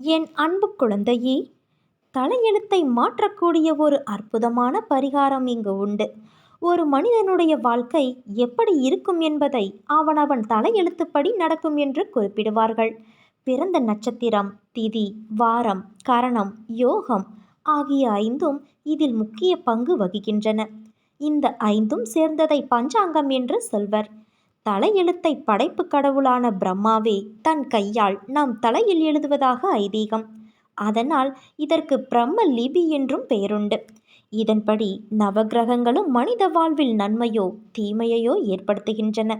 என் அன்பு குழந்தையே, தலையெழுத்தை மாற்றக்கூடிய ஒரு அற்புதமான பரிகாரம் இங்கு உண்டு. ஒரு மனிதனுடைய வாழ்க்கை எப்படி இருக்கும் என்பதை அவனவன் தலையெழுத்துப்படி நடக்கும் என்று குறிப்பிடுவார்கள். பிறந்த நட்சத்திரம், திதி, வாரம், கரணம், யோகம் ஆகிய ஐந்தும் இதில் முக்கிய பங்கு வகிக்கின்றன. இந்த ஐந்தும் சேர்ந்ததை பஞ்சாங்கம் என்று சொல்வர். தலையெழுத்தை படைப்பு கடவுளான பிரம்மாவே தன் கையால் நம் தலையில் எழுதுவதாக ஐதீகம். அதனால் இதற்கு பிரம்ம லிபி என்றும் பெயருண்டு. இதன்படி நவகிரகங்களும் மனித வாழ்வில் நன்மையோ தீமையையோ ஏற்படுத்துகின்றன.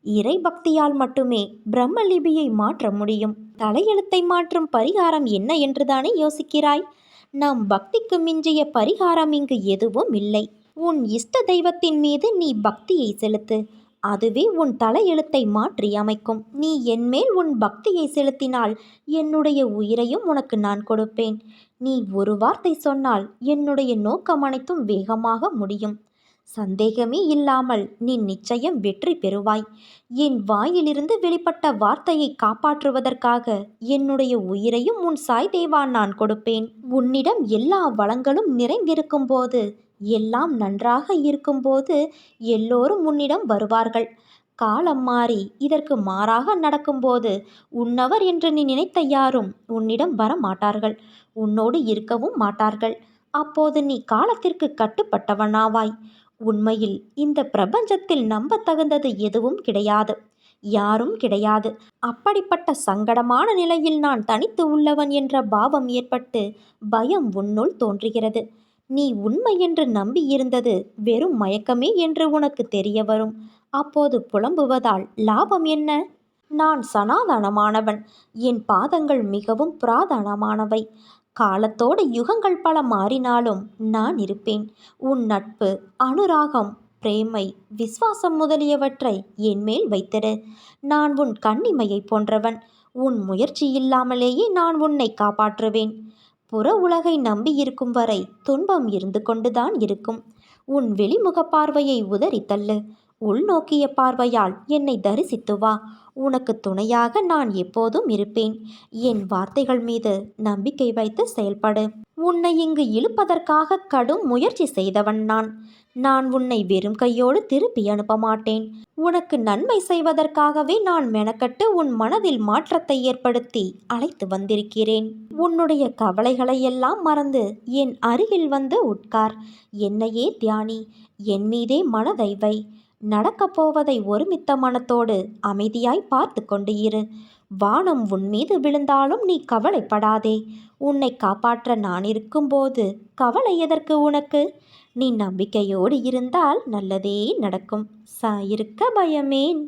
இறை பக்தியால் மட்டுமே பிரம்ம லிபியை மாற்ற முடியும். தலையெழுத்தை மாற்றும் பரிகாரம் என்ன என்றுதானே யோசிக்கிறாய்? நம் பக்திக்கு மிஞ்சிய பரிகாரம் இங்கு எதுவும் இல்லை. உன் இஷ்ட தெய்வத்தின் மீது நீ பக்தியை செலுத்து. அதுவே உன் தலையெழுத்தை மாற்றி அமைக்கும். நீ என்மேல் உன் பக்தியை செலுத்தினால் என்னுடைய உயிரையும் உனக்கு நான் கொடுப்பேன். நீ ஒரு வார்த்தை சொன்னால் என்னுடைய நோக்கம் அனைத்தும் வேகமாக முடியும். சந்தேகமே இல்லாமல் நீ நிச்சயம் வெற்றி பெறுவாய். என் வாயிலிருந்து வெளிப்பட்ட வார்த்தையை காப்பாற்றுவதற்காக என்னுடைய உயிரையும் உன் சாய் தேவா நான் கொடுப்பேன். உன்னிடம் எல்லா வளங்களும் நிறைந்திருக்கும் போது, எல்லாம் நன்றாக இருக்கும்போது எல்லோரும் உன்னிடம் வருவார்கள். காலம் மாறி இதற்கு மாறாக நடக்கும்போது உன்னவர் என்று நீ நினைத்த யாரும் உன்னிடம் வர மாட்டார்கள், உன்னோடு இருக்கவும் மாட்டார்கள். அப்போது நீ காலத்திற்கு கட்டுப்பட்டவனாவாய். உண்மையில் இந்த பிரபஞ்சத்தில் நம்பத்தகுந்தது எதுவும் கிடையாது, யாரும் கிடையாது. அப்படிப்பட்ட சங்கடமான நிலையில் நான் தனித்து உள்ளவன் என்ற பாவம் ஏற்பட்டு பயம் உன்னுள் தோன்றுகிறது. நீ உண்மை என்று நம்பியிருந்தது வெறும் மயக்கமே என்று உனக்கு தெரிய வரும். அப்போது புலம்புவதால் லாபம் என்ன? நான் சனாதனமானவன். என் பாதங்கள் மிகவும் புராதனமானவை. காலத்தோடு யுகங்கள் பல மாறினாலும் நான் இருப்பேன். உன் நட்பு, அனுராகம், பிரேமை, விசுவாசம் முதலியவற்றை என்மேல் வைத்திரு. நான் உன் கண்ணிமையை போன்றவன். உன் முயற்சி இல்லாமலேயே நான் உன்னை காப்பாற்றுவேன். புற உலகை நம்பியிருக்கும் வரை துன்பம் இருந்து கொண்டுதான் இருக்கும். உன் வெளிமுக பார்வையை உதறி தள்ளு. உள்நோக்கிய பார்வையால் என்னை தரிசித்து வா. உனக்கு துணையாக நான் எப்போதும் இருப்பேன். என் வார்த்தைகள் மீது நம்பிக்கை வைத்து செயல்படு. உன்னை இங்கு இழுப்பதற்காக கடும் முயற்சி செய்தவன் நான். நான் உன்னை வெறும் கையோடு திருப்பி அனுப்ப மாட்டேன். உனக்கு நன்மை செய்வதற்காகவே நான் மெனக்கட்டு உன் மனதில் மாற்றத்தை ஏற்படுத்தி அழைத்து வந்திருக்கிறேன். உன்னுடைய கவலைகளை எல்லாம் மறந்து என் அருகில் வந்து உட்கார். என்னையே தியானி. என் மீதே மனதை வை. நடக்கப் போவதை ஒருமித்த மனத்தோடு அமைதியாய் பார்த்து கொண்டு இரு. வானம் உன் மீது விழுந்தாலும் நீ கவலைப்படாதே. உன்னை காப்பாற்ற நான் இருக்கும்போது கவலை எதற்கு உனக்கு? நீ நம்பிக்கையோடு இருந்தால் நல்லதே நடக்கும். சாயிருக்க பயமேன்.